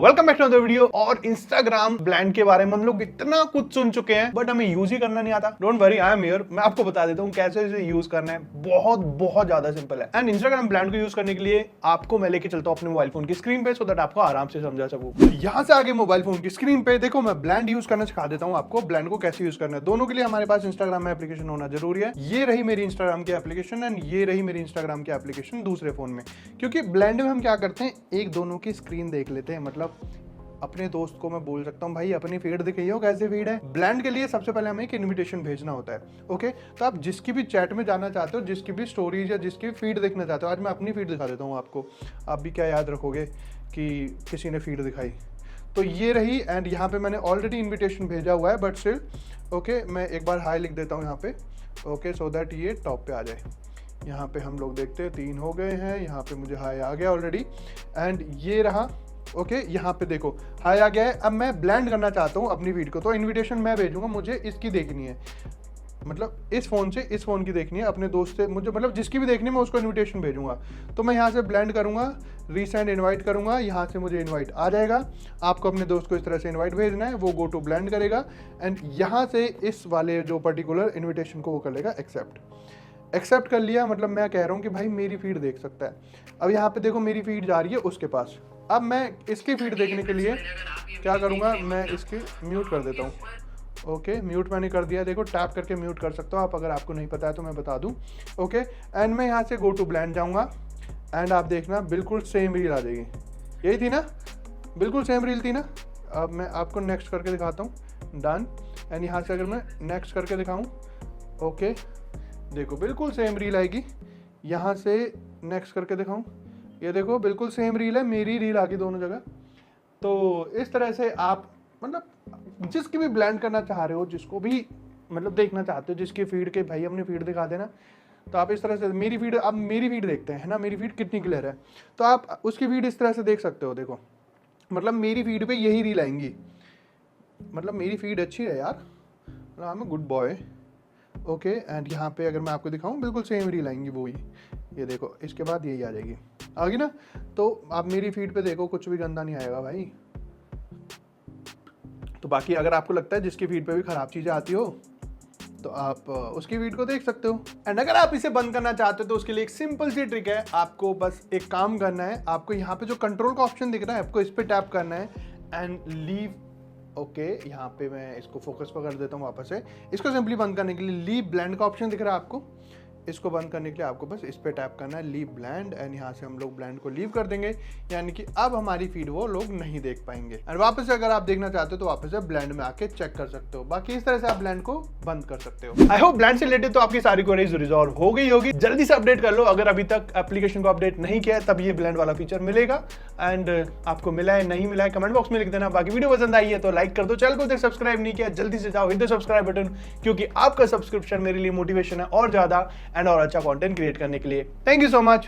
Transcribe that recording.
Welcome back to the video. और Instagram brand के बारे में हम लोग इतना कुछ सुन चुके हैं बट हमें यूज ही करना नहीं आता। Don't worry, I am here. मैं आपको बता देता हूँ कैसे इसे यूज करना है। बहुत ज्यादा सिंपल है। एंड इंस्टाग्राम ब्रांड को यूज करने के लिए आपको मैं लेके चलता हूँ अपने मोबाइल फोन की स्क्रीन पे, सो दैट आपको आराम से समझा सकूं। यहाँ से आगे मोबाइल फोन की स्क्रीन पे देखो, मैं ब्रांड यूज करना सिखा देता हूँ आपको। ब्रांड को कैसे यूज करना है, दोनों के लिए हमारे पास इंस्टाग्राम में एप्लीकेशन होना जरूरी है। ये रही मेरी इंस्टाग्राम की एप्लीकेशन एंड ये रही मेरी इंस्टाग्राम की एप्लीकेशन दूसरे फोन में। क्योंकि ब्रांड में हम क्या करते हैं, एक दोनों की स्क्रीन देख लेते हैं। मतलब अपने दोस्त को मैं बोल सकता हूँ, भाई अपनी फीड दिखाइए कैसे फीड है। ब्रांड के लिए सबसे पहले हमें एक इनविटेशन भेजना होता है। ओके, तो आप जिसकी भी चैट में जाना चाहते हो, जिसकी भी स्टोरीज या जिसकी फीड देखना चाहते हो, आज मैं अपनी फीड दिखा देता हूँ आपको। आप भी क्या याद रखोगे कि किसी ने फीड दिखाई। तो ये रही एंड यहाँ पे मैंने ऑलरेडी इन्विटेशन भेजा हुआ है बट स्टिल ओके, मैं एक बार हाई लिख देता हूँ यहाँ पे। ओके, सो दैट ये टॉप पे आ जाए। यहाँ पे हम लोग देखते हैं 3 हो गए हैं। यहाँ पे मुझे हाई आ गया ऑलरेडी एंड ये रहा। ओके, यहाँ पे देखो हाई आ गया है। अब मैं ब्लेंड करना चाहता हूँ अपनी वीडियो को, तो इनविटेशन मैं भेजूंगा। मुझे इसकी देखनी है, मतलब इस फोन से इस फोन की देखनी है अपने दोस्त से। मुझे मतलब जिसकी भी देखनी है मैं उसको इनविटेशन भेजूंगा। तो मैं यहाँ से ब्लेंड करूंगा, रीसेंड इनवाइट करूंगा। यहाँ से मुझे इनवाइट आ जाएगा। आपको अपने दोस्त को इस तरह से इनवाइट भेजना है, वो गो टू ब्लेंड करेगा एंड यहाँ से इस वाले जो पर्टिकुलर इन्विटेशन को वो कर लेगा एक्सेप्ट कर लिया। मतलब मैं कह रहा हूँ कि भाई मेरी फीड देख सकता है। अब यहाँ पे देखो मेरी फीड जा रही है उसके पास। अब मैं इसकी फीड देखने के लिए क्या करूँगा, मैं इसकी म्यूट कर देता हूँ। ओके, म्यूट मैंने कर दिया। देखो टैप करके म्यूट कर सकता हो आप, अगर आपको नहीं पता है तो मैं बता दूँ। ओके, एंड मैं यहाँ से गो टू ब्लेंड जाऊँगा एंड आप देखना बिल्कुल सेम रील आ जाएगी। यही थी ना, बिल्कुल सेम रील थी ना। अब मैं आपको नेक्स्ट करके दिखाता हूँ, डन। एंड यहाँ से अगर मैं नेक्स्ट करके दिखाऊँ, ओके देखो बिल्कुल सेम रील आएगी। यहाँ से नेक्स्ट करके दिखाऊँ, ये देखो बिल्कुल सेम रील है, मेरी रील आ गई दोनों जगह। तो इस तरह से आप मतलब जिसकी भी ब्लेंड करना चाह रहे हो, जिसको भी मतलब देखना चाहते हो, जिसकी फीड के भाई अपनी फीड दिखा देना, तो आप इस तरह से मेरी फीड, अब मेरी फीड देखते हैं ना, मेरी फीड कितनी क्लियर है। तो आप उसकी फीड इस तरह से देख सकते हो। देखो मतलब मेरी फीड पे यही रील आएंगी। मतलब मेरी फीड अच्छी है यार, I am a good boy. Okay, and यहाँ पे अगर मैं आपको दिखाऊं बिल्कुल सेम रील आएंगी वो ही। ये देखो इसके बाद यही आ जाएगी, आ गई ना। तो आप मेरी फीड पे देखो कुछ भी गंदा नहीं आएगा भाई। तो बाकी अगर आपको लगता है जिसकी फीड पे भी खराब चीज़ें आती हो तो आप उसकी फीड को देख सकते हो। एंड अगर आप इसे बंद करना चाहते हो तो उसके लिए एक सिंपल सी ट्रिक है। आपको बस एक काम करना है, आपको यहाँ पे जो कंट्रोल का ऑप्शन दिख रहा है आपको इस पर टैप करना है एंड लीव। ओके, यहाँ पे मैं इसको फोकस पर कर देता हूँ वापस से। इसको सिंपली बंद करने के लिए लीव ब्लेंड का ऑप्शन दिख रहा है आपको। इसको बंद करने के लिए आपको बस इस पे टैप करना है, लीव ब्लेंड। एंड यहाँ से हम लोग ब्लेंड को लीव कर देंगे, यानी कि अब हमारी फीड वो लोग नहीं देख पाएंगे। एंड वापस से अगर आप देखना चाहते हो तो वापस से ब्लेंड में आके चेक कर सकते हो। बाकी इस तरह से आप ब्लेंड को बंद कर सकते हो। आई होप ब्लेंड से रिलेटेड तो आपकी सारी क्वेरीज रिजॉल्व हो गई होगी। जल्दी से अपडेट कर लो। अगर अभी तक एप्लीकेशन को अपडेट नहीं किया है तब ये ब्लेंड वाला फीचर मिलेगा। एंड आपको मिला है नहीं मिला है कमेंट बॉक्स में लिख देना। बाकी वीडियो पसंद आई है तो लाइक कर दो। चैनल को सब्सक्राइब नहीं किया जल्दी से जाओ, हिट द सब्सक्राइब बटन, क्योंकि आपका सब्सक्रिप्शन मेरे लिए मोटिवेशन है और ज्यादा एंड और अच्छा कंटेंट क्रिएट करने के लिए। Thank you so much.